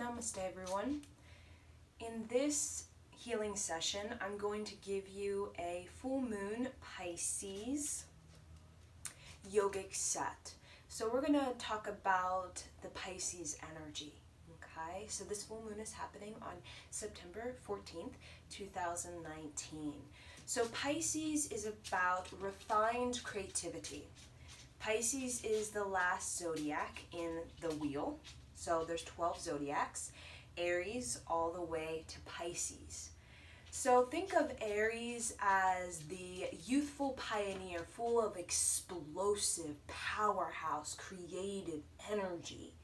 Namaste, everyone. In this healing session, I'm going to give you a full moon Pisces yogic set. So we're going to talk about the Pisces energy. Okay, so this full moon is happening on September 14th, 2019. So Pisces is about refined creativity. Pisces is the last zodiac in the wheel. So there's 12 zodiacs, Aries all the way to Pisces. So think of Aries as the youthful pioneer, full of explosive, powerhouse, creative energy.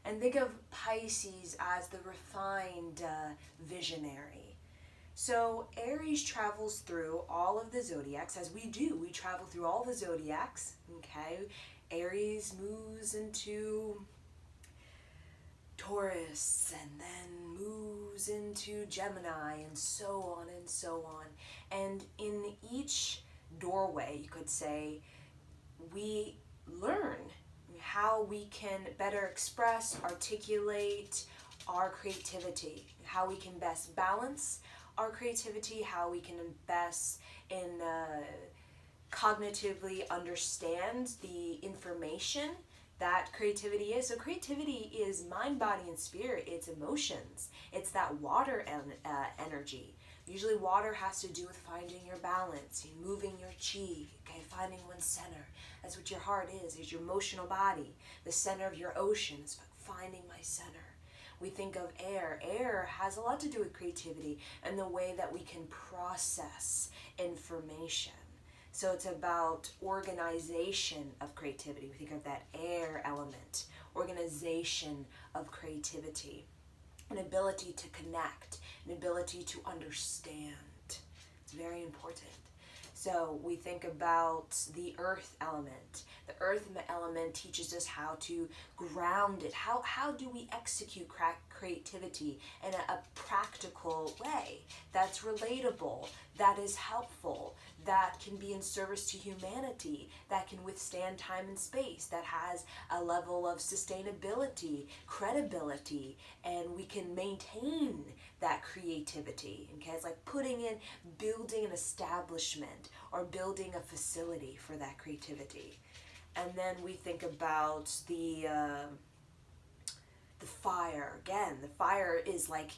And think of Pisces as the refined visionary. So Aries travels through all of the zodiacs, as we do. We travel through all the zodiacs, okay? Aries moves into Taurus and then moves into Gemini and so on and so on. And in each doorway, you could say, we learn how we can better express, articulate our creativity, how we can best balance our creativity, how we can best in cognitively understand the information that creativity is. So creativity is mind, body, and spirit. It's emotions. It's that water energy. Usually water has to do with finding your balance, moving your chi, okay, finding one's center. That's what your heart is your emotional body. The center of your ocean is finding my center. We think of air. Air has a lot to do with creativity and the way that we can process information. So it's about organization of creativity. We think of that air element, organization of creativity, an ability to connect, an ability to understand. It's very important. So we think about the earth element. The earth element teaches us how to ground it. How do we execute creativity in a practical way that's relatable, that is helpful, that can be in service to humanity, that can withstand time and space, that has a level of sustainability, credibility, and we can maintain that creativity. Okay, it's like building an establishment or building a facility for that creativity. And then we think about the fire. Again, the fire is like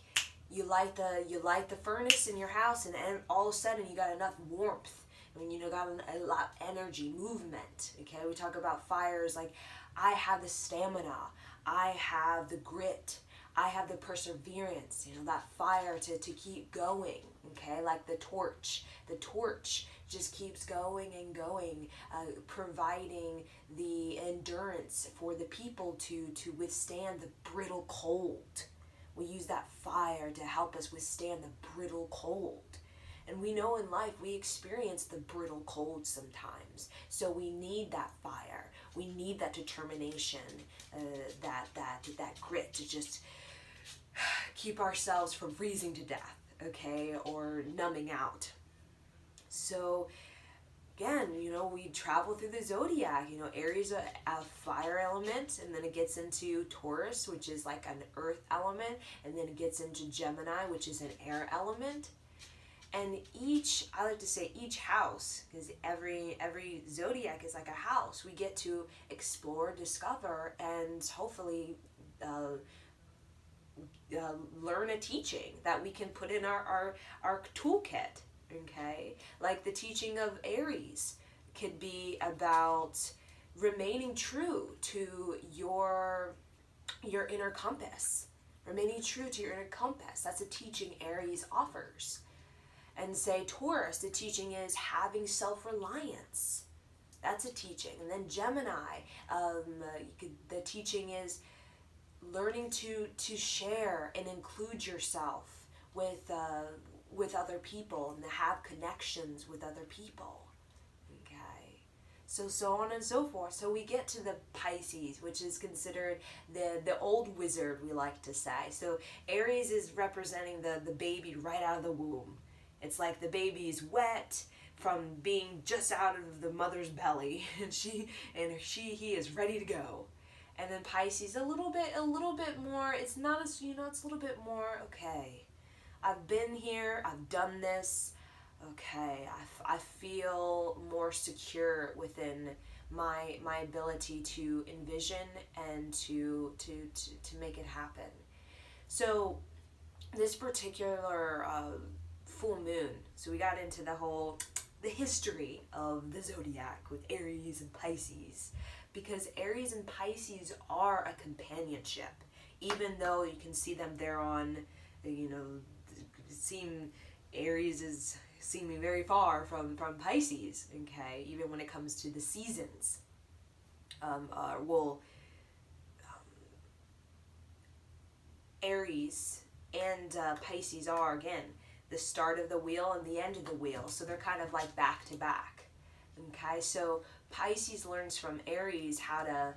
you light the furnace in your house, and all of a sudden you got enough warmth. I mean, got a lot of energy, movement. Okay, we talk about fires like I have the stamina, I have the grit, I have the perseverance. That fire to keep going. Okay, like the torch. The torch just keeps going and going, providing the endurance for the people to withstand the brittle cold. We use that fire to help us withstand the brittle cold. And we know in life we experience the brittle cold sometimes. So we need that fire. We need that determination, that grit to just keep ourselves from freezing to death, okay, or numbing out. So again, we travel through the zodiac. Aries a fire element, and then it gets into Taurus, which is like an earth element, and then it gets into Gemini, which is an air element. And I like to say each house, because every zodiac is like a house. We get to explore, discover, and hopefully learn a teaching that we can put in our toolkit. Okay, like the teaching of Aries could be about remaining true to your inner compass. Remaining true to your inner compass. That's a teaching Aries offers. And say Taurus, the teaching is having self-reliance. That's a teaching. And then Gemini, the teaching is learning to share and include yourself with other people and to have connections with other people. Okay, so on and so forth. So we get to the Pisces, which is considered the old wizard, we like to say. So Aries is representing the baby right out of the womb. It's like the baby is wet from being just out of the mother's belly, and he is ready to go. And then Pisces, a little bit more, it's not as, it's a little bit more, okay, I've been here, I've done this, okay, I feel more secure within my ability to envision and to make it happen. So this particular full moon, so we got into the history of the zodiac with Aries and Pisces, because Aries and Pisces are a companionship, even though you can see them there on, Aries is seeming very far from Pisces, okay, even when it comes to the seasons. Aries and Pisces are, again, the start of the wheel and the end of the wheel, so they're kind of like back to back. Okay, so Pisces learns from Aries how to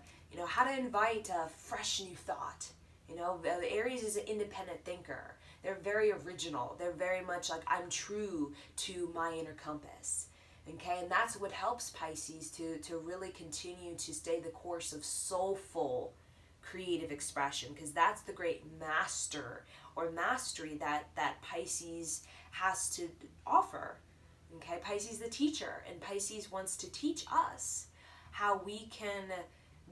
invite a fresh new thought. Aries is an independent thinker. They're very original. They're very much like, I'm true to my inner compass. Okay, and that's what helps Pisces to really continue to stay the course of soulful creative expression, because that's the great master or mastery that Pisces has to offer. Okay, Pisces is the teacher, and Pisces wants to teach us how we can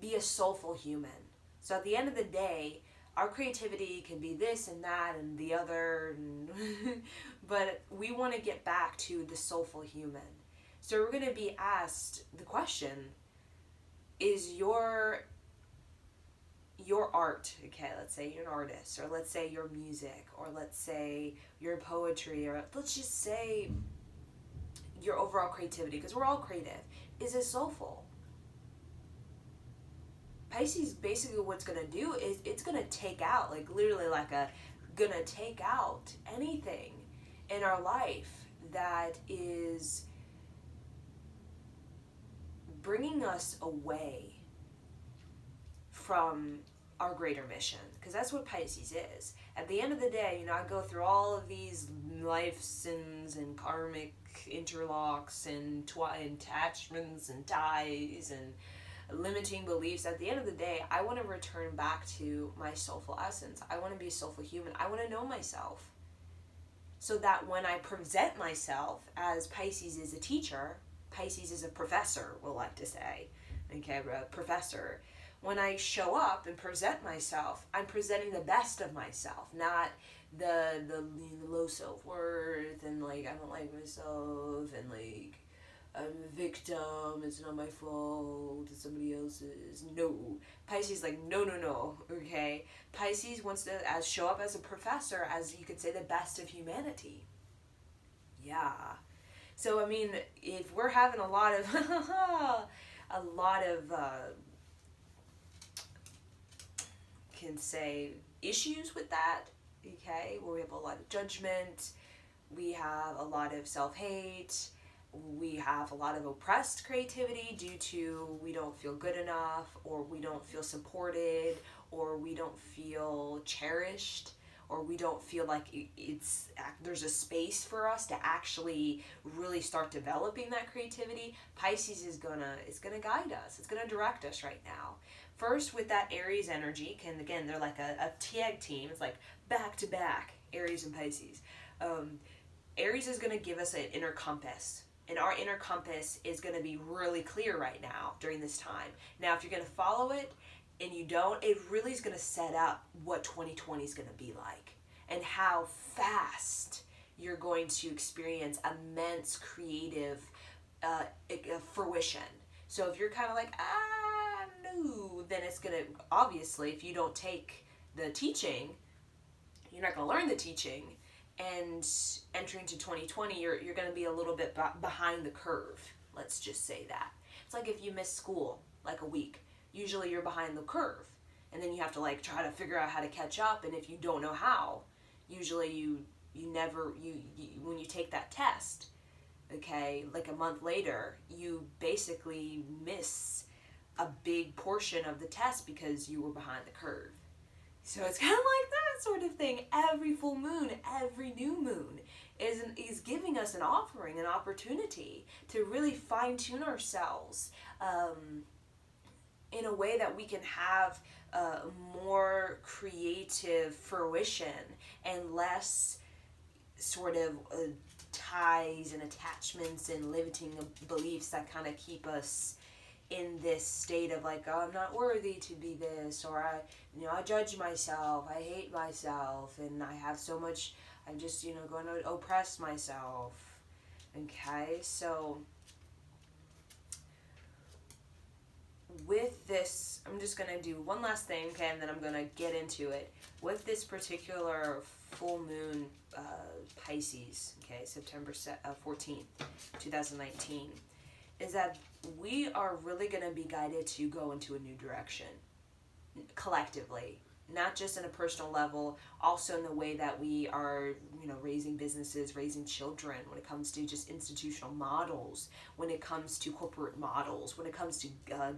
be a soulful human. So at the end of the day, our creativity can be this and that and the other, but we want to get back to the soulful human. So we're going to be asked the question, is your art, okay, let's say you're an artist, or let's say your music, or let's say your poetry, or let's just say your overall creativity, because we're all creative, is it soulful? Pisces, basically what's going to do is it's going to take out, like literally going to take out anything in our life that is bringing us away from our greater mission, because that's what Pisces is. At the end of the day, I go through all of these life sins and karmic interlocks and attachments and ties and limiting beliefs. At the end of the day, I want to return back to my soulful essence. I want to be a soulful human. I want to know myself, so that when I present myself as Pisces is a teacher, Pisces is a professor, we'll like to say, okay, a professor. When I show up and present myself, I'm presenting the best of myself, not the low self-worth and I don't like myself and I'm a victim, it's not my fault, it's somebody else's. No. Pisces no, okay? Pisces wants to show up as a professor, as you could say, the best of humanity. Yeah. So, if we're having a lot of can say issues with that, okay, where we have a lot of judgment, we have a lot of self-hate, we have a lot of oppressed creativity due to we don't feel good enough, or we don't feel supported, or we don't feel cherished, or we don't feel like there's a space for us to actually really start developing that creativity. Pisces is gonna guide us. It's gonna direct us right now. First, with that Aries energy, they're like a tag team. It's like back to back, Aries and Pisces. Aries is gonna give us an inner compass. And our inner compass is going to be really clear right now during this time. Now, if you're going to follow it and you don't, it really is going to set up what 2020 is going to be like and how fast you're going to experience immense creative fruition. So if you're kind of like, no, then it's going to, obviously, if you don't take the teaching, you're not going to learn the teaching. And entering to 2020, you're going to be a little bit behind the curve. Let's just say that. It's like if you miss school, like a week. Usually you're behind the curve. And then you have to try to figure out how to catch up. And if you don't know how, usually you when you take that test, okay, like a month later, you basically miss a big portion of the test because you were behind the curve. So it's kind of like that sort of thing. Every full moon, every new moon is giving us an offering, an opportunity to really fine-tune ourselves in a way that we can have more creative fruition and less sort of ties and attachments and limiting beliefs that kind of keep us in this state of like, oh, I'm not worthy to be this, or I judge myself, I hate myself, and I have so much, I'm just, going to oppress myself. Okay, so with this, I'm just going to do one last thing, okay, and then I'm going to get into it. With this particular full moon, Pisces, okay, September 14th, 2019, is that we are really going to be guided to go into a new direction, collectively. Not just in a personal level, also in the way that we are, raising businesses, raising children, when it comes to just institutional models, when it comes to corporate models, when it comes to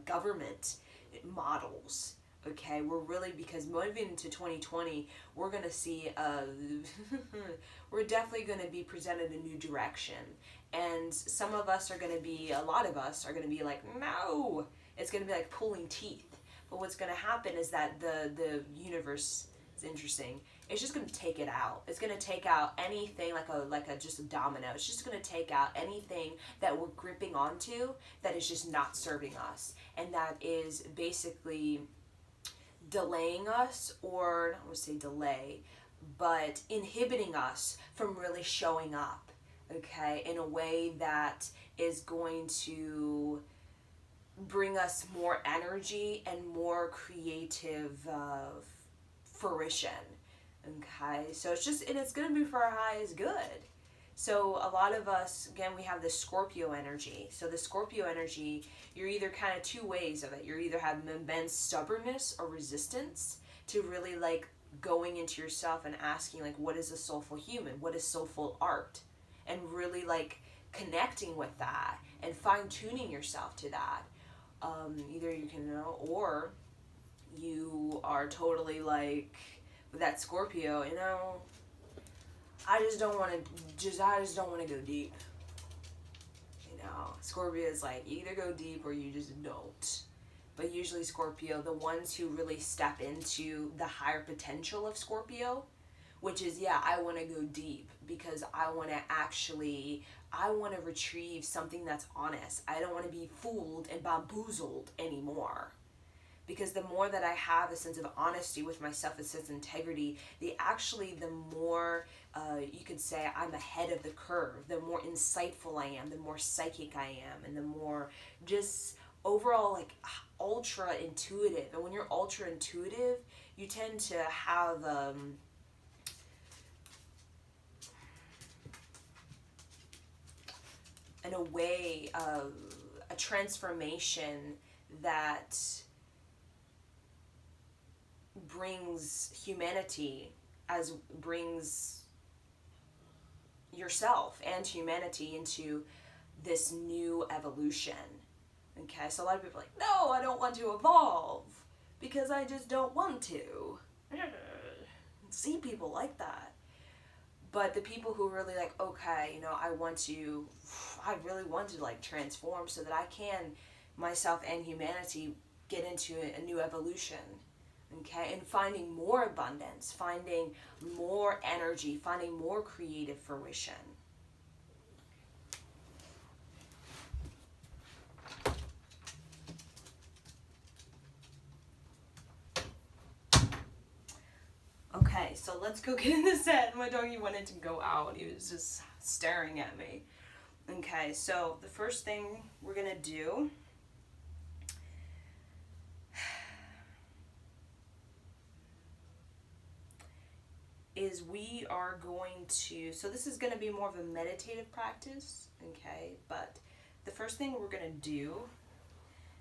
government models. Okay, we're really, because moving into 2020, we're going to see, we're definitely going to be presented a new direction. And some of us are going to be, a lot of us are going to be like, no, it's going to be like pulling teeth. But what's going to happen is that the universe is interesting. It's just going to take it out. It's going to take out anything like a just a domino. It's just going to take out anything that we're gripping onto that is just not serving us, and that is basically delaying us, or I don't want to say delay, but inhibiting us from really showing up, okay, in a way that is going to bring us more energy and more creative fruition. Okay, so it's just, and it's going to be for our highest good. So a lot of us, again, we have this Scorpio energy. So the Scorpio energy, you're either kind of two ways of it. You're either have immense stubbornness or resistance to really like going into yourself and asking like, what is a soulful human? What is soulful art? And really like connecting with that and fine-tuning yourself to that. Either you can or you are totally like with that Scorpio, I just don't want to go deep. Scorpio is like, you either go deep or you just don't. But usually Scorpio, the ones who really step into the higher potential of Scorpio, which is, I want to go deep because I want to retrieve something that's honest. I don't want to be fooled and bamboozled anymore. Because the more that I have a sense of honesty with myself, a sense of integrity, the more, you could say, I'm ahead of the curve, the more insightful I am, the more psychic I am, and the more just overall like ultra intuitive. And when you're ultra intuitive, you tend to have in a way a transformation that brings humanity, brings yourself and humanity into this new evolution. Okay, so a lot of people are like, no, I don't want to evolve because I just don't want to. See people like that. But the people who really like, okay, I really want to like transform so that I can, myself and humanity, get into a new evolution. Okay, and finding more abundance, finding more energy, finding more creative fruition. Okay, so let's go get in the set. My doggy wanted to go out. He was just staring at me. Okay, so the first thing we're going to do is we are going to, so this is going to be more of a meditative practice, okay, but the first thing we're going to do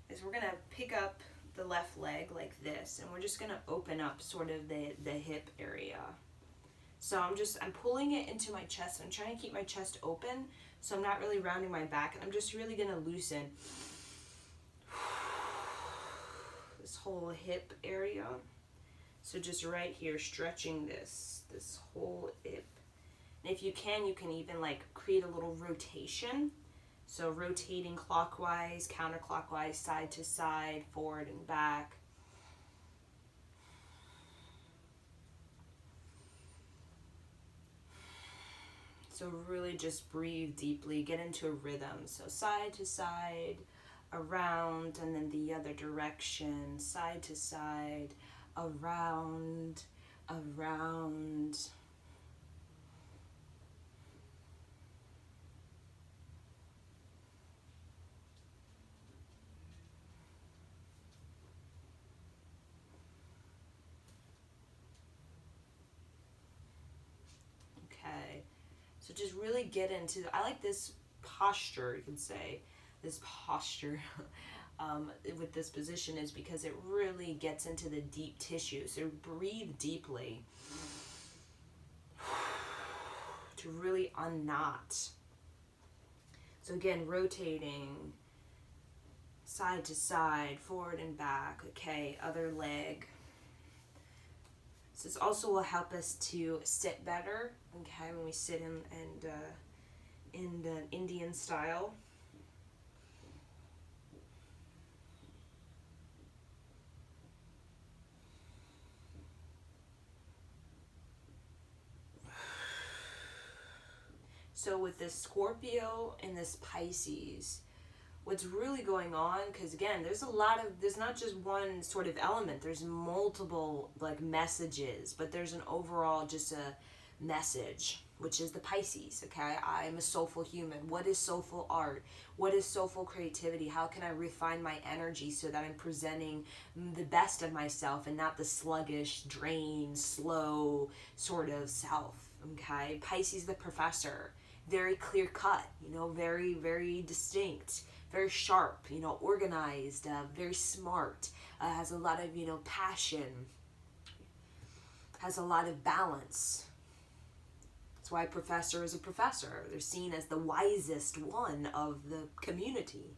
is we're going to pick up the left leg like this, and we're just going to open up sort of the hip area. So I'm pulling it into my chest. I'm trying to keep my chest open, so I'm not really rounding my back, and I'm just really going to loosen this whole hip area. So just right here, stretching this whole hip. And if you can even like create a little rotation So rotating clockwise, counterclockwise, side to side, forward and back. So really just breathe deeply, get into a rhythm. So side to side, around, and then the other direction, side to side, around, around. Okay, so just really get into, I like this posture, you can say, this posture with this position is because it really gets into the deep tissue. So breathe deeply to really unknot. So again, rotating side to side, forward and back. Okay, other leg. So this also will help us to sit better. Okay, when we sit in the Indian style. So with this Scorpio and this Pisces, what's really going on, because again, there's not just one sort of element, there's multiple like messages, but there's an overall just a message, which is the Pisces. Okay, I'm a soulful human. What is soulful art? What is soulful creativity? How can I refine my energy so that I'm presenting the best of myself and not the sluggish, drained, slow sort of self? Okay, Pisces the professor, very clear cut, very, very distinct, very sharp, organized, very smart, has a lot of, passion, has a lot of balance. That's why professor is a professor. They're seen as the wisest one of the community.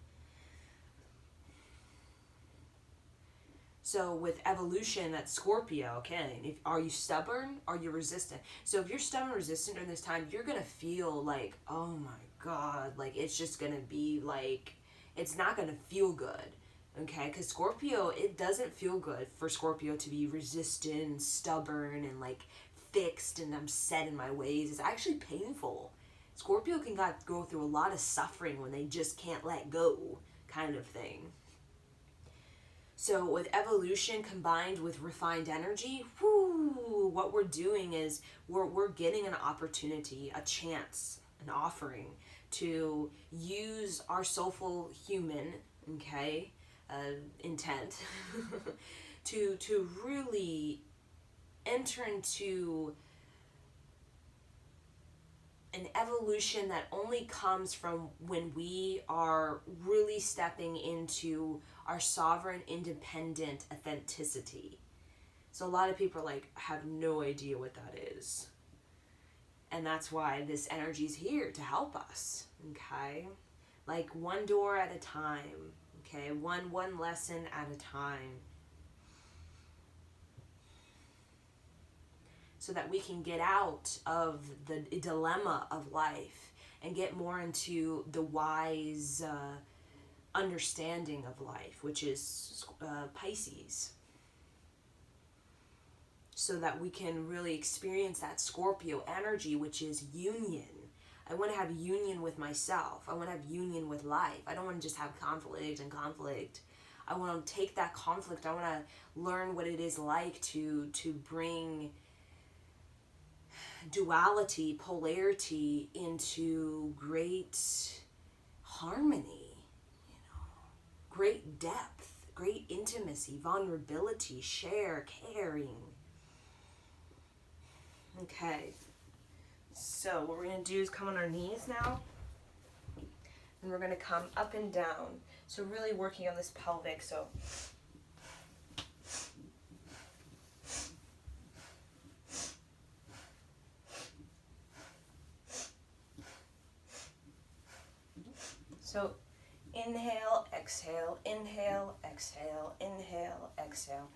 So with evolution, that's Scorpio, okay, are you stubborn? Are you resistant? So if you're stubborn, resistant during this time, you're going to feel like, oh my God, like it's just going to be like, it's not going to feel good, okay? Because Scorpio, it doesn't feel good for Scorpio to be resistant, stubborn, and like fixed and I'm set in my ways. It's actually painful. Scorpio can go through a lot of suffering when they just can't let go, kind of thing. So with evolution combined with refined energy, what we're doing is we're getting an opportunity, a chance, an offering to use our soulful human, okay, intent to really enter into an evolution that only comes from when we are really stepping into our sovereign, independent authenticity. So a lot of people are like, have no idea what that is. And that's why this energy is here to help us, okay? Like one door at a time, okay? One lesson at a time. So that we can get out of the dilemma of life and get more into the wise understanding of life, which is Pisces. So that we can really experience that Scorpio energy, which is union. I want to have union with myself. I want to have union with life. I don't want to just have conflict. I want to take that conflict. I want to learn what it is like to bring duality, polarity into great harmony, great depth, great intimacy, vulnerability, caring. Okay, so what we're going to do is come on our knees now, and we're going to come up and down. So really working on this pelvic, so inhale, exhale, inhale, exhale, inhale, exhale.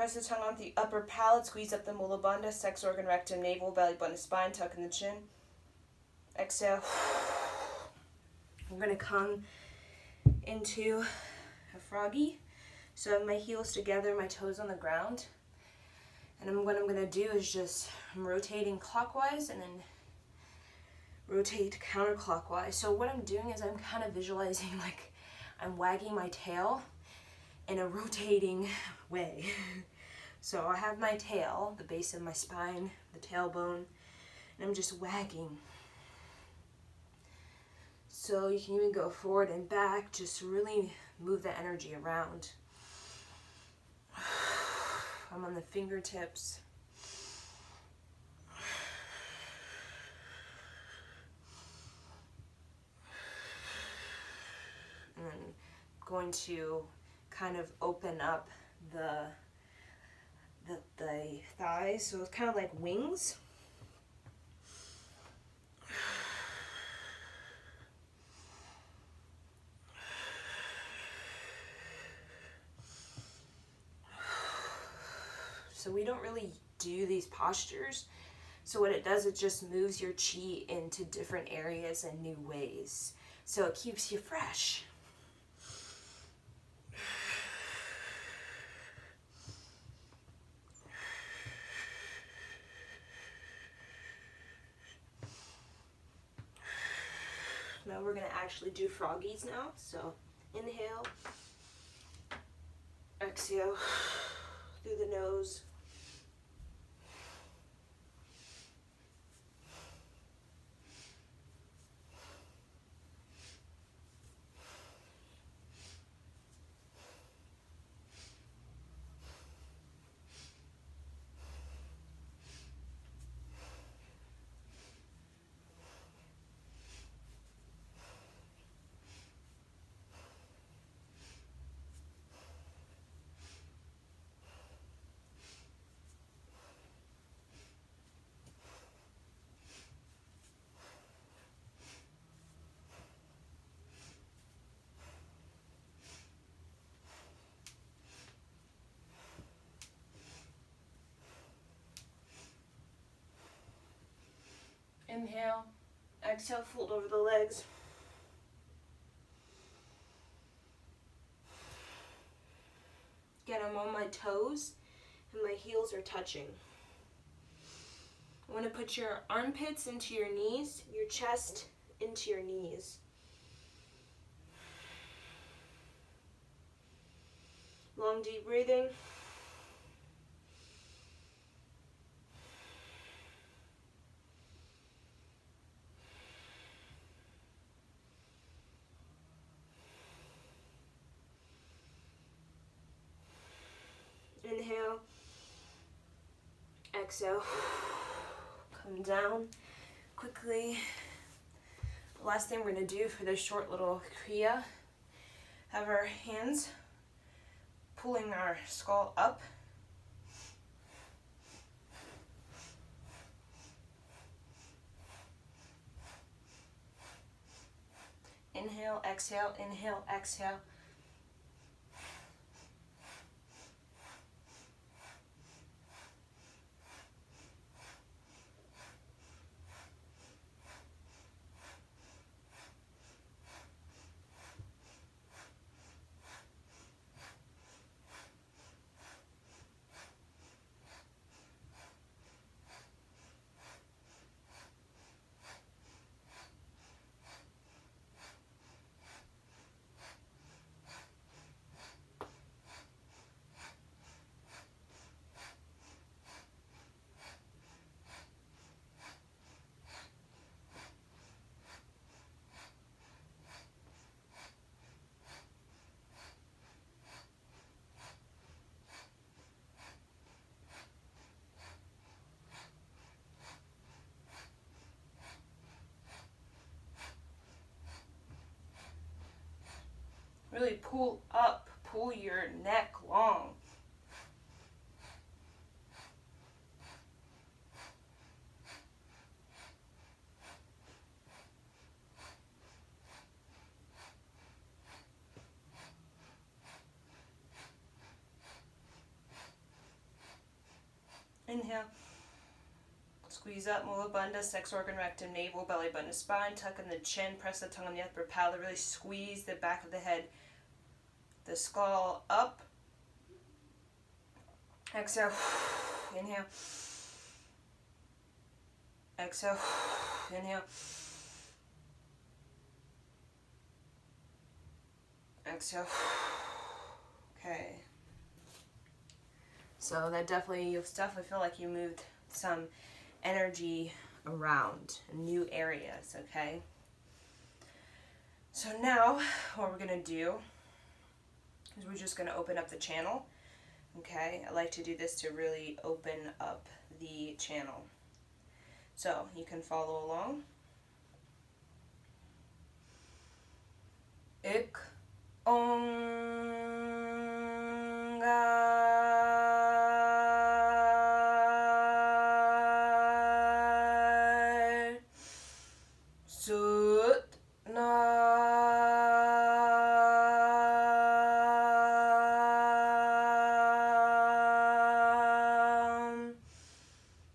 Press the tongue onto the upper palate. Squeeze up the mula bandha, sex organ, rectum, navel, belly button, spine. Tuck in the chin. Exhale. We're going to come into a froggy. So I have my heels together, my toes on the ground. And what I'm going to do is just, I'm rotating clockwise and then rotate counterclockwise. So what I'm doing is I'm kind of visualizing like I'm wagging my tail in a rotating way. So I have my tail, the base of my spine, the tailbone, and I'm just wagging. So you can even go forward and back, just really move the energy around. I'm on the fingertips. And then going to kind of open up the thighs, so it's kind of like wings. So we don't really do these postures. So what it does, it just moves your chi into different areas and new ways. So it keeps you fresh. Now we're going to actually do froggies now. So inhale, exhale through the nose. Inhale, exhale, fold over the legs. Again, I'm on my toes and my heels are touching. I want to put your armpits into your knees, your chest into your knees. Long, deep breathing. Inhale, exhale, come down quickly. The last thing we're going to do for this short little kriya, have our hands pulling our skull up. Inhale, exhale, inhale, exhale. Really pull up, pull your neck long. Inhale. Squeeze up, mula bandha, sex organ, rectum, navel, belly button, spine. Tuck in the chin, press the tongue on the upper palate. Really squeeze the back of the head, the skull up. Exhale. Inhale. Exhale. Inhale. Exhale. Okay. So that definitely, you'll definitely feel like you moved some energy around new areas, okay? So now what we're going to do is we're just going to open up the channel, okay? I like to do this to really open up the channel. So you can follow along. Ik Ongar Sut Nam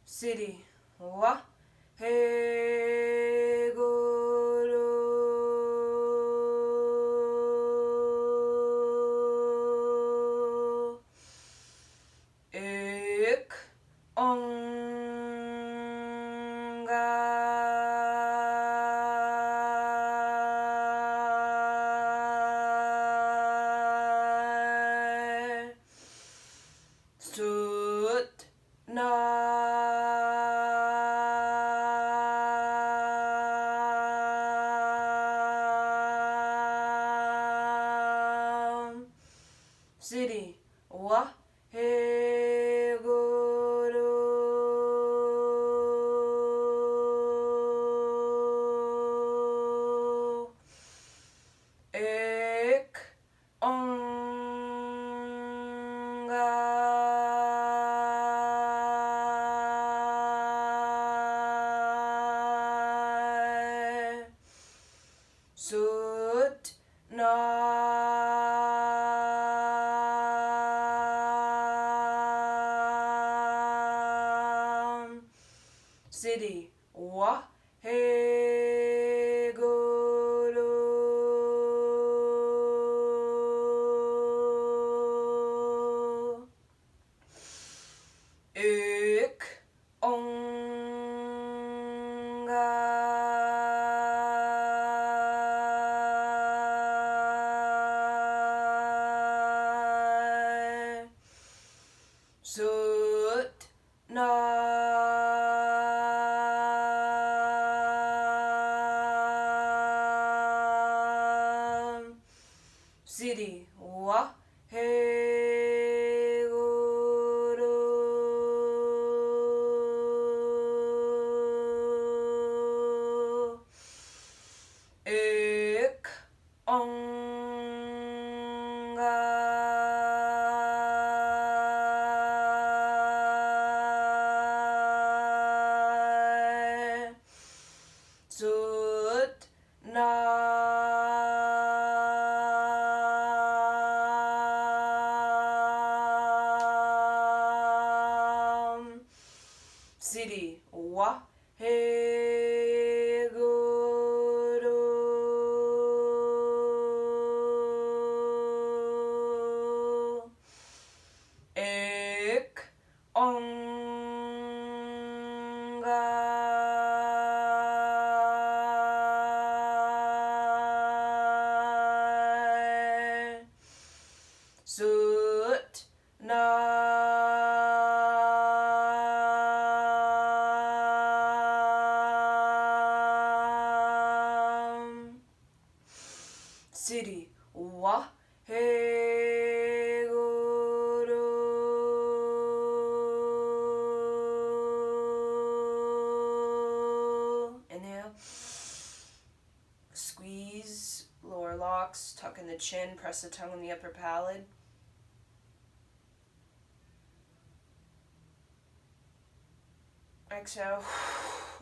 Siddhi Wa He Guru Ik Ongar Sut Nam Siddhi Wa He Guru Ik Ongar Sut Nam Siddhi Wa He Guru Ik Ongar Sut Nam Siddhi Wa He Guru Ik Ongar Sut Nam Siddhi Wa He Guru Ik Ongar Sut Nam Siddhi Wa He Guru Inhale. Squeeze lower locks, tuck in the chin, press the tongue on the upper palate. Exhale.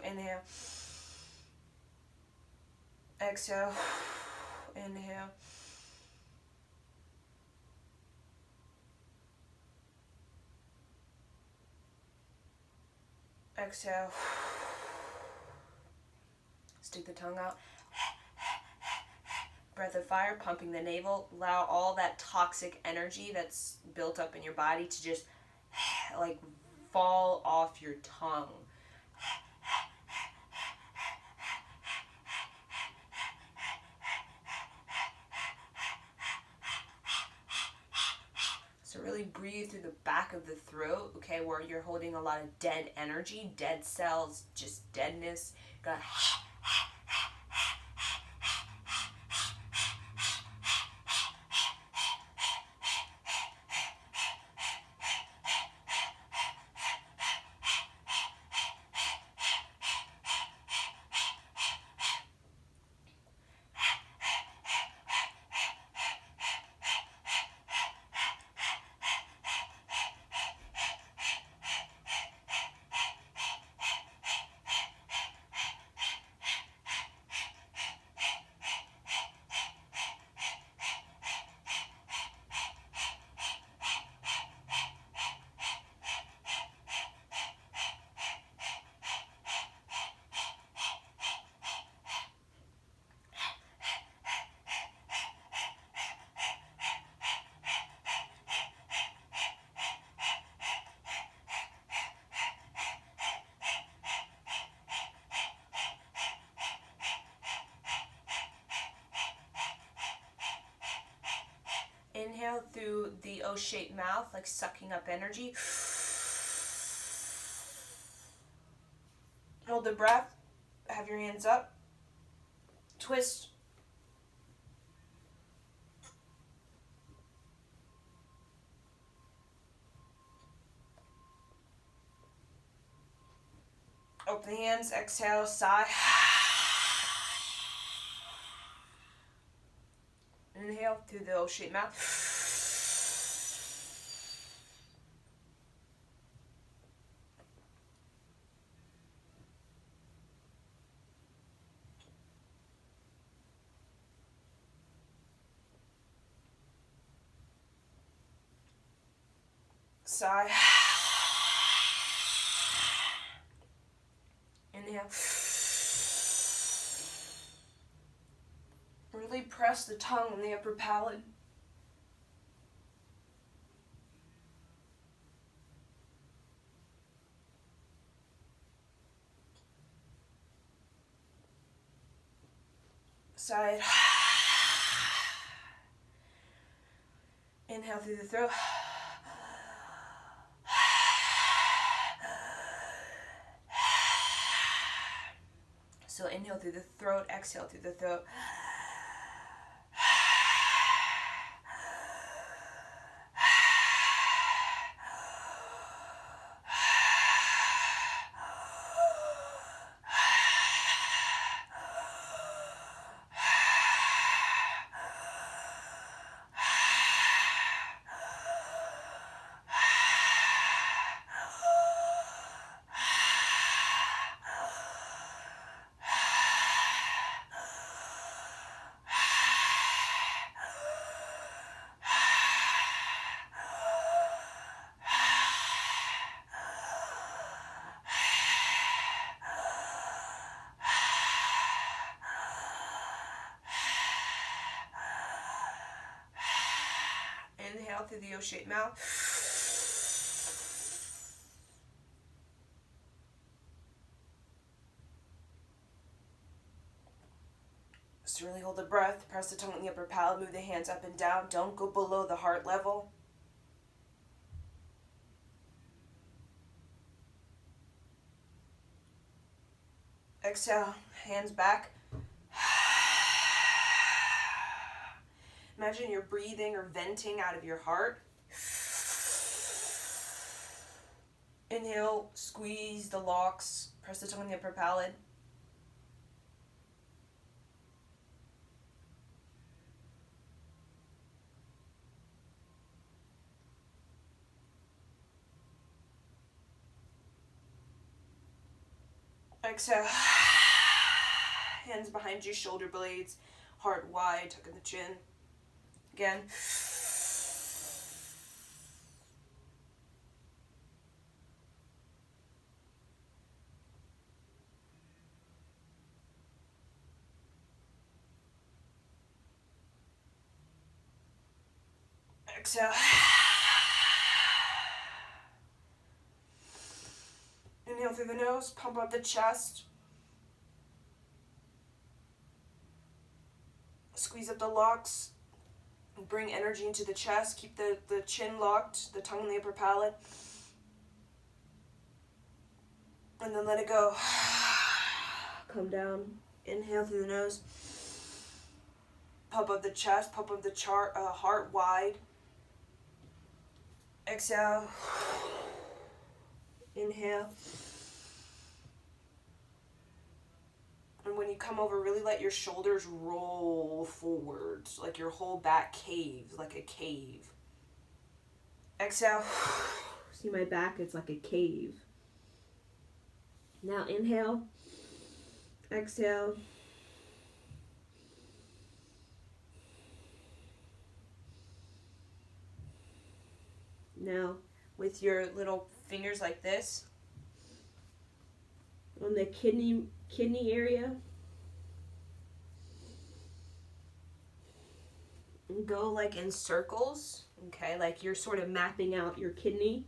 Inhale. Exhale. Inhale. Exhale. Stick the tongue out. Breath of fire, pumping the navel. Allow all that toxic energy that's built up in your body to just like fall off your tongue. So really breathe through the back of the throat, okay, where you're holding a lot of dead energy, dead cells, just deadness. Got inhale through the O-shaped mouth, like sucking up energy. Hold the breath. Have your hands up. Twist. Open the hands. Exhale. Sigh. Inhale through the O-shaped mouth. Sigh. Inhale. Really press the tongue on the upper palate. Side. Inhale through the throat. So inhale through the throat, exhale through the throat. Inhale through the O-shaped mouth. Just really hold the breath. Press the tongue on the upper palate. Move the hands up and down. Don't go below the heart level. Exhale. Hands back. Imagine you're breathing or venting out of your heart. Inhale, squeeze the locks, press the tongue on the upper palate. Exhale. Hands behind you, shoulder blades, heart wide, tucking the chin. Again. Exhale. Inhale through the nose, pump up the chest. Squeeze up the locks. Bring energy into the chest. Keep the chin locked, the tongue in the upper palate. And then let it go. Come down. Inhale through the nose. Pump up the chest, pump up the heart wide. Exhale. Inhale. And when you come over, really let your shoulders roll forwards, like your whole back caves, like a cave. Exhale. See my back? It's like a cave. Now inhale. Exhale. Now, with your little fingers like this, on the kidney area, and go like in circles, okay, like you're sort of mapping out your kidney.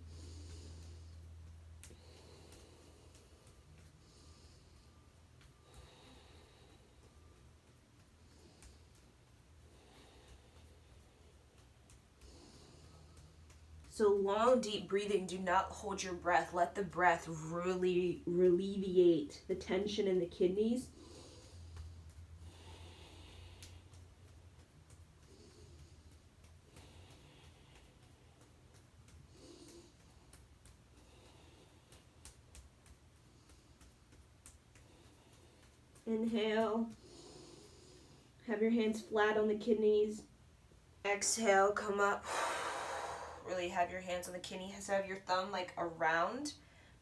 So long, deep breathing. Do not hold your breath. Let the breath really alleviate the tension in the kidneys. Inhale. Have your hands flat on the kidneys. Exhale, come up. Really have your hands on the kidneys. Have your thumb like around.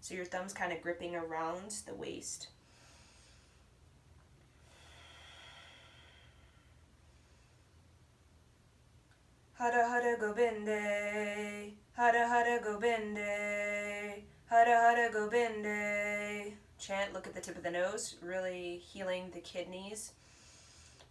So your thumb's kind of gripping around the waist. Hara Hara Gobinde, Hara Hara Gobinde, Hara Hara Gobinde. Chant, look at the tip of the nose, really healing the kidneys.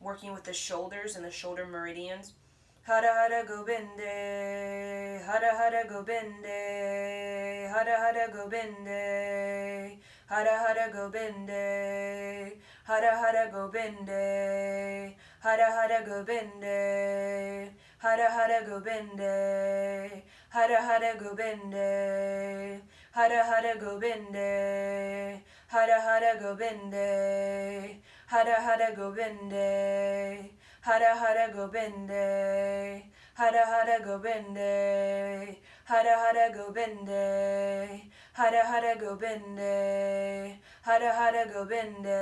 Working with the shoulders and the shoulder meridians. Hara Hara Gobinde, Hara Hara Gobinde, Hara Hara Gobinde, Hara Hara Gobinde, Hara Hara Gobinde, Hara Hara Gobinde, Hara Hara Gobinde, Hara Hara Gobinde, Hara Hara Gobinde, Hara Hara Gobinde, Hara Hara Gobinde, Hara Hara Gobinde, Hara Hara Gobinde, Hara Hara Gobinde, Hara Hara Gobinde, Hara Hara Gobinde,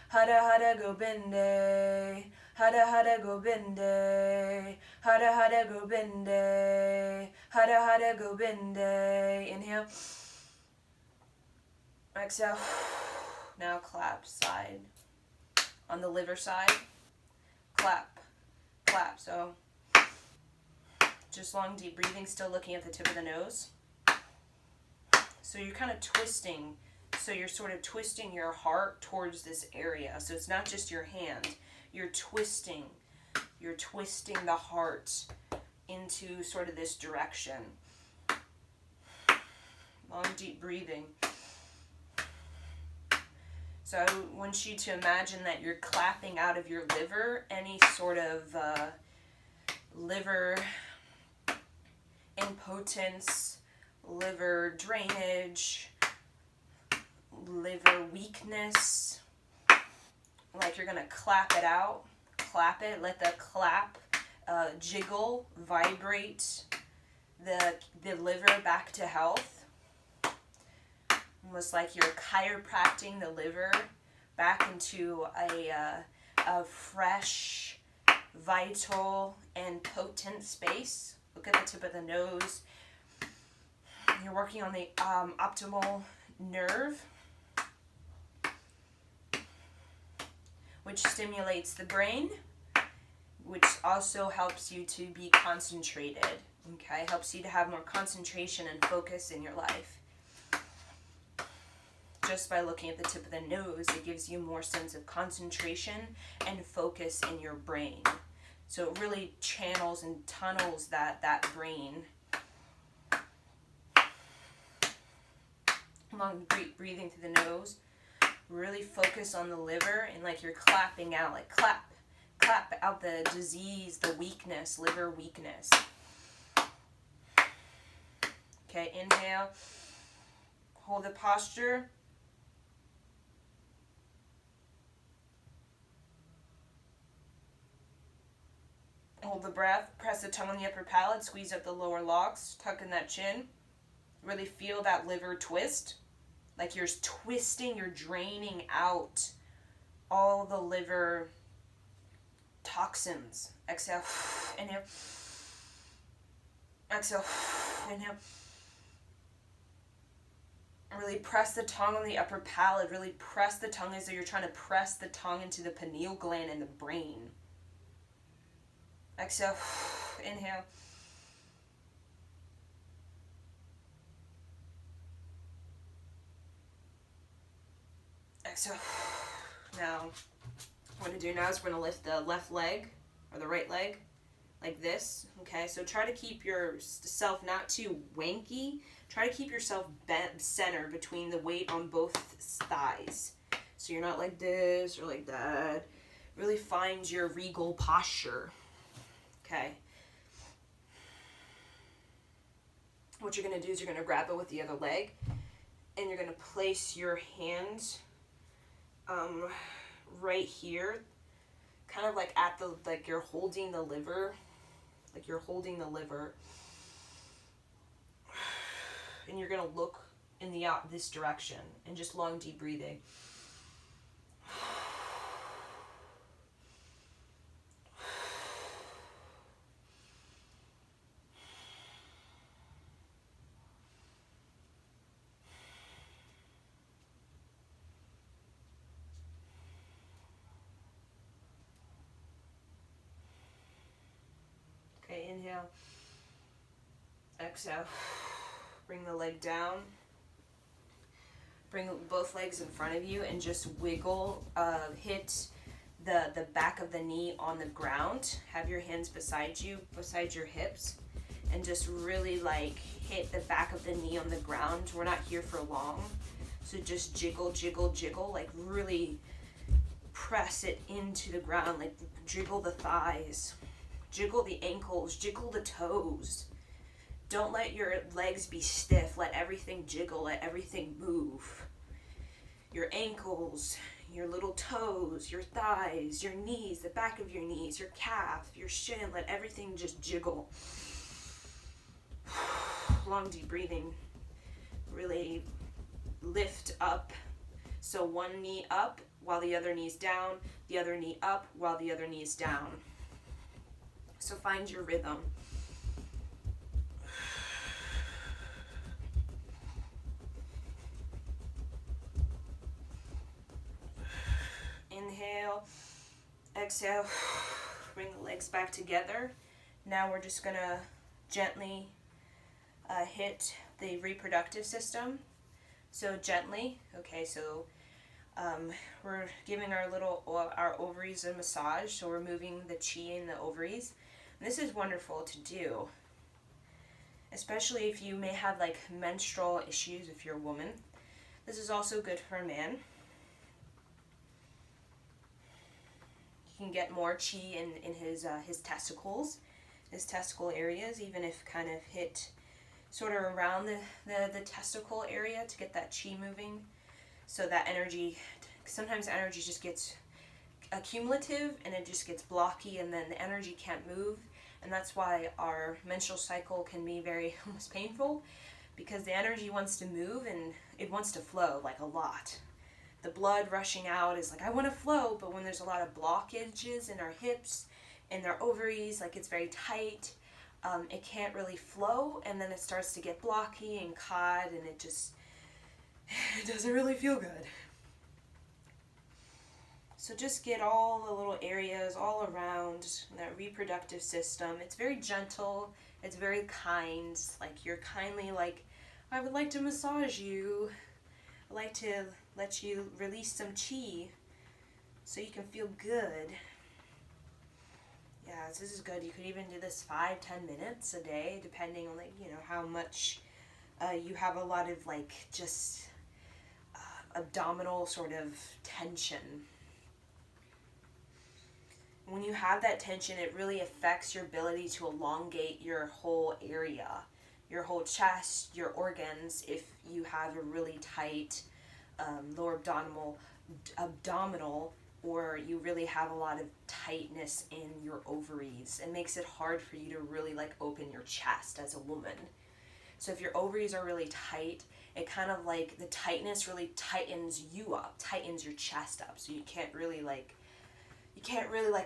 Hara Hara Gobinde, Hara Hara Gobinde, Hara Hara Gobinde, Hara Hara Gobinde. Inhale. Exhale. Now clap side. On the liver side. Clap, clap. So just long, deep breathing, still looking at the tip of the nose. So you're kind of twisting. So you're sort of twisting your heart towards this area. So it's not just your hand. You're twisting the heart into sort of this direction. Long, deep breathing. So I want you to imagine that you're clapping out of your liver any sort of liver impotence, liver drainage, liver weakness. Like you're going to clap it out. Clap it. Let the clap jiggle, vibrate the liver back to health. Almost like you're chiropracting the liver back into a fresh, vital, and potent space. Look at the tip of the nose. You're working on the optimal nerve, which stimulates the brain, which also helps you to be concentrated. Okay, helps you to have more concentration and focus in your life. Just by looking at the tip of the nose, it gives you more sense of concentration and focus in your brain. So it really channels and tunnels that brain. Long breathing through the nose. Really focus on the liver and like you're clapping out, like clap out the disease, the weakness, liver weakness. Okay, inhale. Hold the posture. Hold the breath. Press the tongue on the upper palate. Squeeze up the lower locks. Tuck in that chin. Really feel that liver twist. Like you're twisting, you're draining out all the liver toxins. Exhale. Inhale. Exhale. Inhale. Really press the tongue on the upper palate. Really press the tongue as though you're trying to press the tongue into the pineal gland and the brain. Exhale. Inhale. Exhale. Now, what we're going to do now is we're going to lift the left leg or the right leg like this. Okay, so try to keep yourself not too wanky. Try to keep yourself bent center between the weight on both thighs. So you're not like this or like that. Really find your regal posture. Okay. What you're going to do is you're going to grab it with the other leg and you're going to place your hands right here, kind of like at the, like you're holding the liver, and you're going to look in this direction and just long deep breathing. Okay, inhale. Exhale. Bring the leg down. Bring both legs in front of you and just wiggle. Hit the back of the knee on the ground. Have your hands beside you, beside your hips. And just really like hit the back of the knee on the ground. We're not here for long. So just jiggle, jiggle, jiggle. Like really press it into the ground. Like jiggle the thighs. Jiggle the ankles. Jiggle the toes. Don't let your legs be stiff. Let everything jiggle. Let everything move. Your ankles, your little toes, your thighs, your knees, the back of your knees, your calf, your shin. Let everything just jiggle. Long deep breathing. Really lift up. So one knee up while the other knee's down. The other knee up while the other knee's down. So find your rhythm. Inhale, exhale, bring the legs back together. Now we're just gonna gently hit the reproductive system. So gently, okay, so we're giving our ovaries a massage, so we're moving the chi in the ovaries. And this is wonderful to do, especially if you may have like menstrual issues if you're a woman. This is also good for a man. He can get more chi in his testicles, his testicle areas, even if kind of hit sort of around the testicle area to get that chi moving. So that energy, sometimes energy just gets accumulative and it just gets blocky and then the energy can't move. And that's why our menstrual cycle can be very almost painful, because the energy wants to move and it wants to flow like a lot. The blood rushing out is like, I want to flow, but when there's a lot of blockages in our hips and our ovaries, like it's very tight, it can't really flow, and then it starts to get blocky and caught, and it doesn't really feel good. So just get all the little areas all around that reproductive system. It's very gentle. It's very kind. Like you're kindly like, I would like to massage you. I'd like to let you release some chi so you can feel good. Yeah, this is good. You could even do this 5-10 minutes a day, depending on, like, you know, how much you have a lot of, like, just abdominal sort of tension. When you have that tension, it really affects your ability to elongate your whole area, your whole chest, your organs. If you have a really tight lower abdominal, or you really have a lot of tightness in your ovaries, it makes it hard for you to really like open your chest as a woman. So if your ovaries are really tight, it kind of like the tightness really tightens you up, tightens your chest up. So you can't really like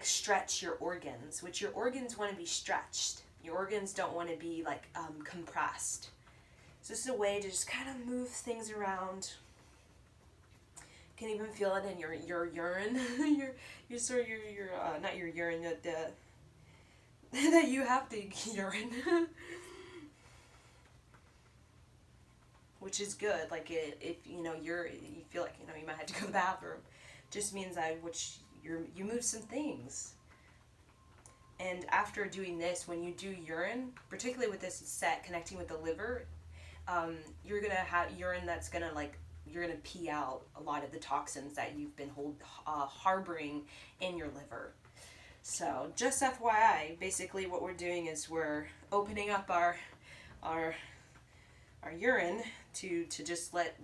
stretch your organs, which your organs want to be stretched. Your organs don't want to be like compressed. So this is a way to just kind of move things around. You can even feel it in your urine, not your urine, that you have to urine. Which is good. Like if you know you feel like you might have to go to the bathroom, just means you move some things. And after doing this, when you do urine, particularly with this set connecting with the liver, you're gonna have urine that's gonna you're gonna pee out a lot of the toxins that you've been harboring in your liver. So just FYI, basically what we're doing is we're opening up our urine to just let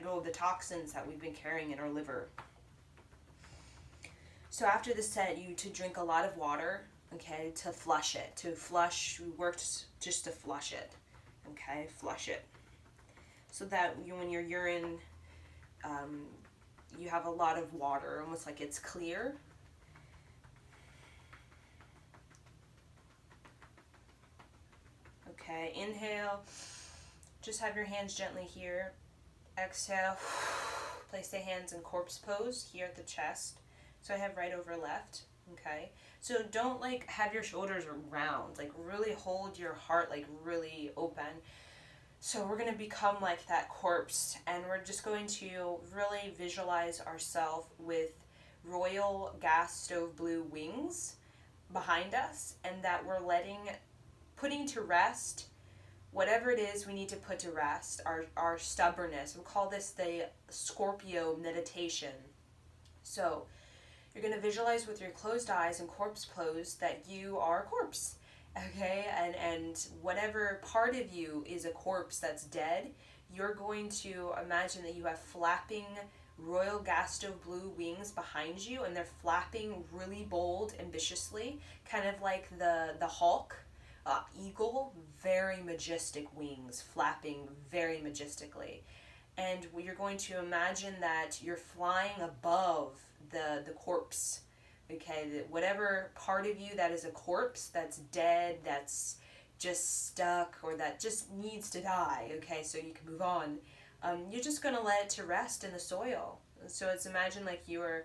go of the toxins that we've been carrying in our liver. So after the set, to drink a lot of water, okay, to flush it. We worked just to flush it, okay, flush it. So that when your urine, you have a lot of water, almost like it's clear. Okay, inhale, just have your hands gently here. Exhale, place the hands in corpse pose here at the chest. So I have right over left, okay? So don't have your shoulders round, really hold your heart really open. So we're gonna become like that corpse, and we're just going to really visualize ourselves with royal gas stove blue wings behind us, and that we're putting to rest whatever it is we need to put to rest, our stubbornness. We'll call this the Scorpio meditation. So you're going to visualize with your closed eyes and corpse pose that you are a corpse, okay? And whatever part of you is a corpse that's dead, you're going to imagine that you have flapping royal gas stove blue wings behind you, and they're flapping really bold, ambitiously, kind of like the Hulk. Eagle, very majestic wings, flapping very majestically. And you're going to imagine that you're flying above the corpse, okay? Whatever part of you that is a corpse, that's dead, that's just stuck, or that just needs to die, okay, so you can move on. You're just going to let it to rest in the soil. So it's imagine like you're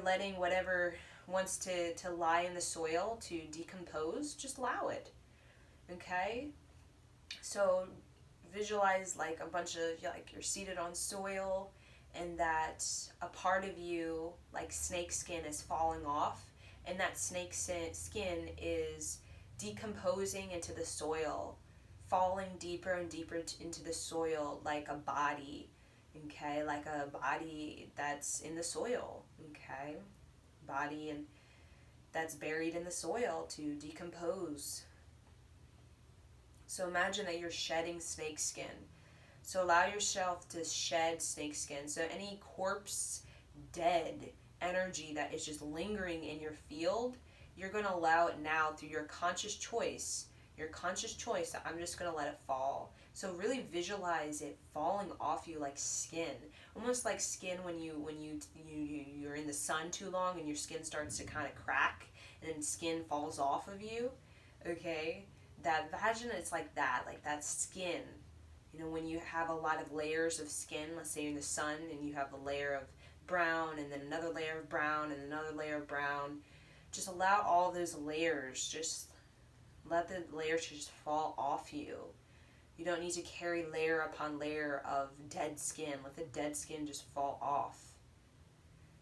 letting whatever wants to lie in the soil to decompose, just allow it. Okay? So visualize a bunch of, you're seated on soil, and that a part of you, like snake skin, is falling off, and that snake skin is decomposing into the soil, falling deeper and deeper into the soil like a body, okay? Like a body that's in the soil, okay? Body and that's buried in the soil to decompose. So imagine that you're shedding snake skin. So allow yourself to shed snake skin. So any corpse, dead energy that is just lingering in your field, you're going to allow it now through your conscious choice. Your conscious choice that I'm just going to let it fall. So really visualize it falling off you like skin. Almost like skin when you're in the sun too long and your skin starts to kind of crack and then skin falls off of you. Okay? That vagina is like that skin. You know, when you have a lot of layers of skin, let's say you're in the sun and you have a layer of brown and then another layer of brown and another layer of brown, just allow all those layers, just let the layers just fall off you. You don't need to carry layer upon layer of dead skin. Let the dead skin just fall off.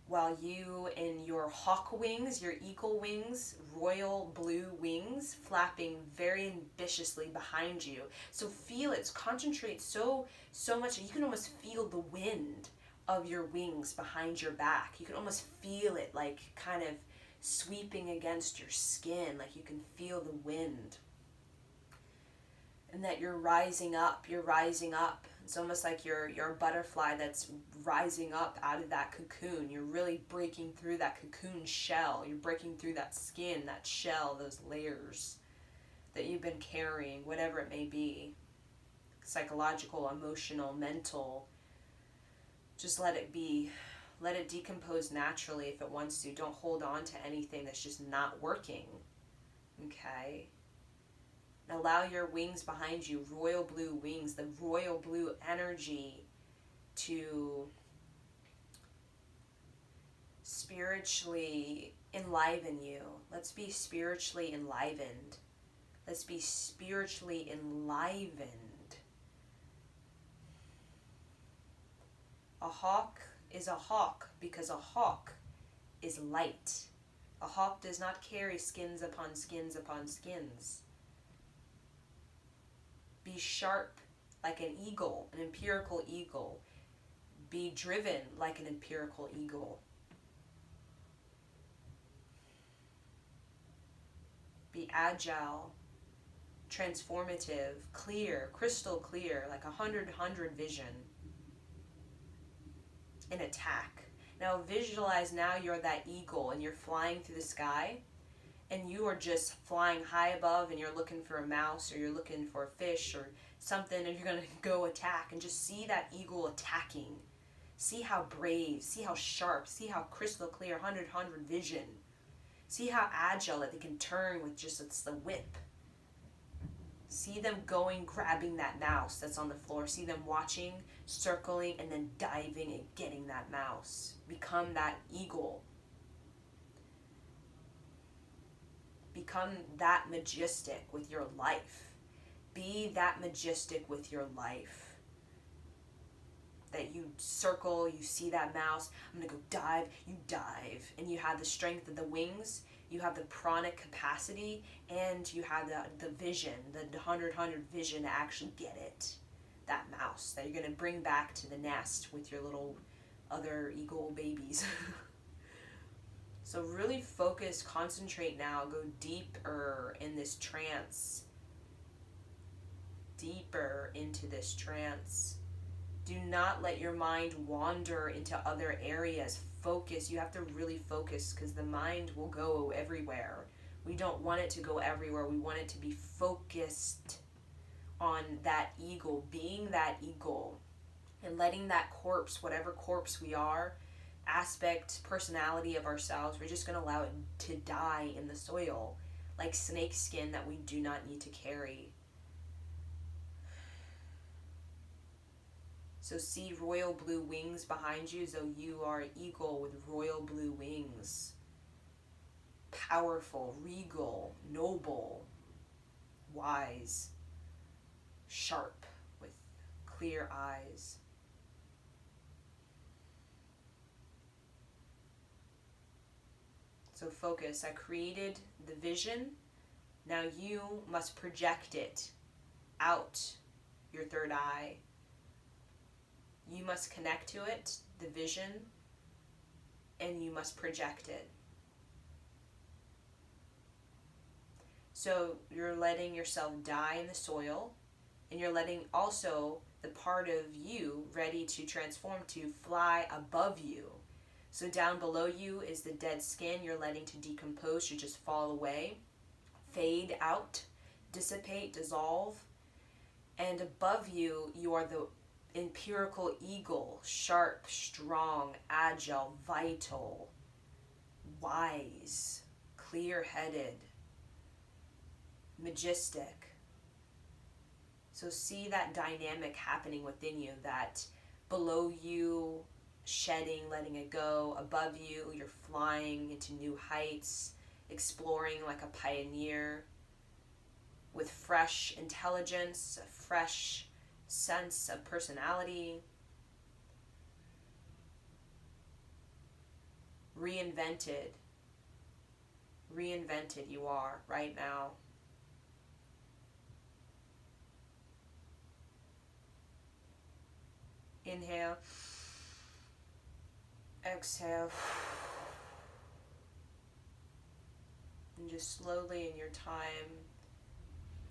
while you in your hawk wings, your eagle wings, royal blue wings, flapping very ambitiously behind you. So feel it, concentrate so much that you can almost feel the wind of your wings behind your back. You can almost feel it like kind of sweeping against your skin, like you can feel the wind. And that you're rising up. It's almost like you're a butterfly that's rising up out of that cocoon. You're really breaking through that cocoon shell. You're breaking through that skin, that shell, those layers that you've been carrying, whatever it may be. Psychological, emotional, mental. Just let it be. Let it decompose naturally if it wants to. Don't hold on to anything that's just not working. Okay? Allow your wings behind you, royal blue wings, the royal blue energy to spiritually enliven you. Let's be spiritually enlivened. Let's be spiritually enlivened. A hawk is a hawk because a hawk is light. A hawk does not carry skins upon skins upon skins. Be sharp like an eagle, an empirical eagle. Be driven like an empirical eagle. Be agile, transformative, clear, crystal clear, like 100 vision. An attack. Now visualize now you're that eagle and you're flying through the sky. And you are just flying high above and you're looking for a mouse or you're looking for a fish or something and you're going to go attack and just see that eagle attacking. See how brave, see how sharp, see how crystal clear, 100 vision. See how agile that they can turn with just it's the whip. See them going, grabbing that mouse that's on the floor. See them watching, circling, and then diving and getting that mouse. Become that eagle. Become that majestic with your life. Be that majestic with your life. That you circle, you see that mouse, I'm going to go dive, you dive. And you have the strength of the wings, you have the pranic capacity, and you have the vision, the 100 vision to actually get it. That mouse that you're going to bring back to the nest with your little other eagle babies. So really focus, concentrate now, go deeper in this trance. Deeper into this trance. Do not let your mind wander into other areas. Focus, you have to really focus because the mind will go everywhere. We don't want it to go everywhere. We want it to be focused on that eagle, being that eagle, and letting that corpse, whatever corpse we are, aspect, personality of ourselves, we're just going to allow it to die in the soil like snake skin that we do not need to carry. So see royal blue wings behind you as though you are an eagle with royal blue wings. Powerful, regal, noble, wise, sharp, with clear eyes. So focus. I created the vision. Now you must project it out your third eye. You must connect to it, the vision, and you must project it. So you're letting yourself die in the soil, and you're letting also the part of you ready to transform to fly above you. So down below you is the dead skin you're letting to decompose, to just fall away, fade out, dissipate, dissolve. And above you, you are the empirical eagle, sharp, strong, agile, vital, wise, clear-headed, majestic. So see that dynamic happening within you, that below you, shedding, letting it go. Above you, you're flying into new heights, exploring like a pioneer with fresh intelligence, a fresh sense of personality. reinvented you are right now. Inhale. Exhale. And just slowly in your time,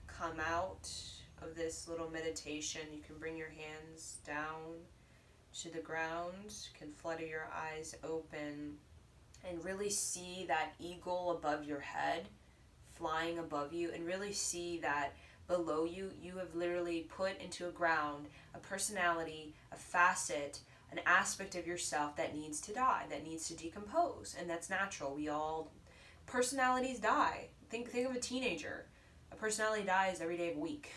come out of this little meditation. You can bring your hands down to the ground, can flutter your eyes open, and really see that eagle above your head, flying above you, and really see that below you, you have literally put into a ground a personality, a facet, an aspect of yourself that needs to die, that needs to decompose, and that's natural. Personalities die. Think of a teenager. A personality dies every day of a week.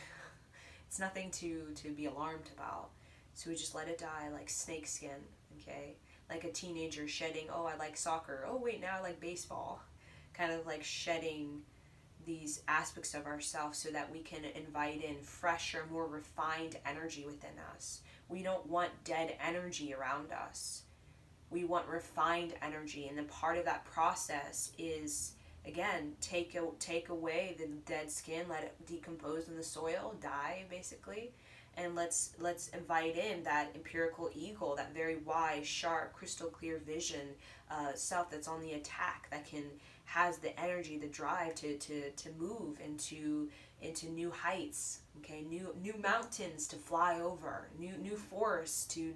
It's nothing to be alarmed about. So we just let it die like snake skin, okay? Like a teenager shedding, oh, I like soccer. Oh, wait, now I like baseball. Kind of like shedding these aspects of ourselves so that we can invite in fresher, more refined energy within us. We don't want dead energy around us. We want refined energy, and then part of that process is, again, take away the dead skin, let it decompose in the soil, die basically, and let's invite in that empirical eagle, that very wise, sharp, crystal clear vision self that's on the attack, that has the energy, the drive to move into new heights, okay, new mountains to fly over, new forests to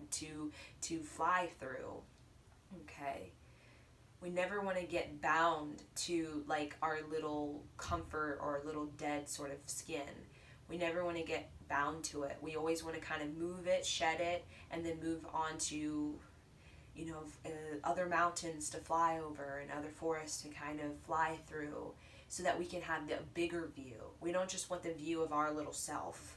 fly through. Okay, we never want to get bound to like our little comfort or our little dead sort of skin. We never want to get bound to it. We always want to kind of move it, shed it, and then move on to, other mountains to fly over and other forests to kind of fly through, so that we can have the bigger view. We don't just want the view of our little self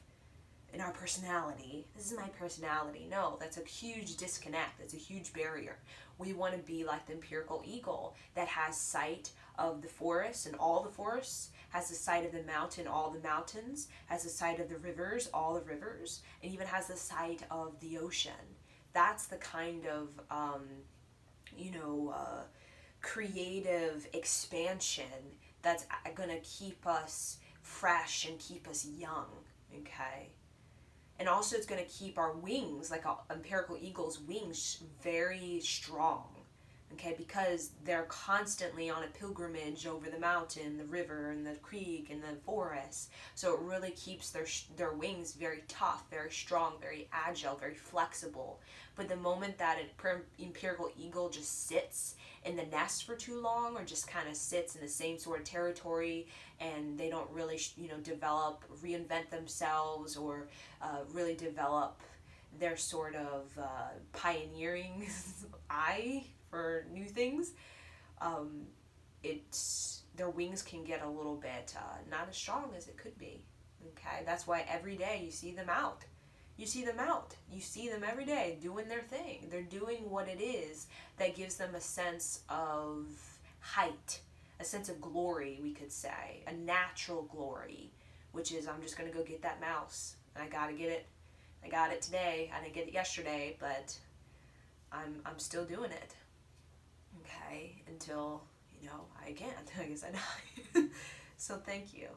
and our personality. This is my personality. No, that's a huge disconnect. That's a huge barrier. We want to be like the empirical eagle that has sight of the forest and all the forests, has the sight of the mountain, all the mountains, has the sight of the rivers, all the rivers, and even has the sight of the ocean. That's the kind of, creative expansion that's going to keep us fresh and keep us young, okay? And also it's going to keep our wings, like an empirical eagle's wings, very strong, okay? Because they're constantly on a pilgrimage over the mountain, the river, and the creek, and the forest. So it really keeps their wings very tough, very strong, very agile, very flexible. But the moment that an empirical eagle just sits in the nest for too long, or just kind of sits in the same sort of territory, and they don't really, reinvent themselves, or really develop their sort of pioneering eye for new things, their wings can get a little bit not as strong as it could be. Okay, that's why every day you see them out. You see them out. You see them every day doing their thing. They're doing what it is that gives them a sense of height, a sense of glory, we could say, a natural glory, which is, I'm just going to go get that mouse. And I got to get it. I got it today. I didn't get it yesterday, but I'm still doing it. Okay, until, I can't. I guess I die. So thank you.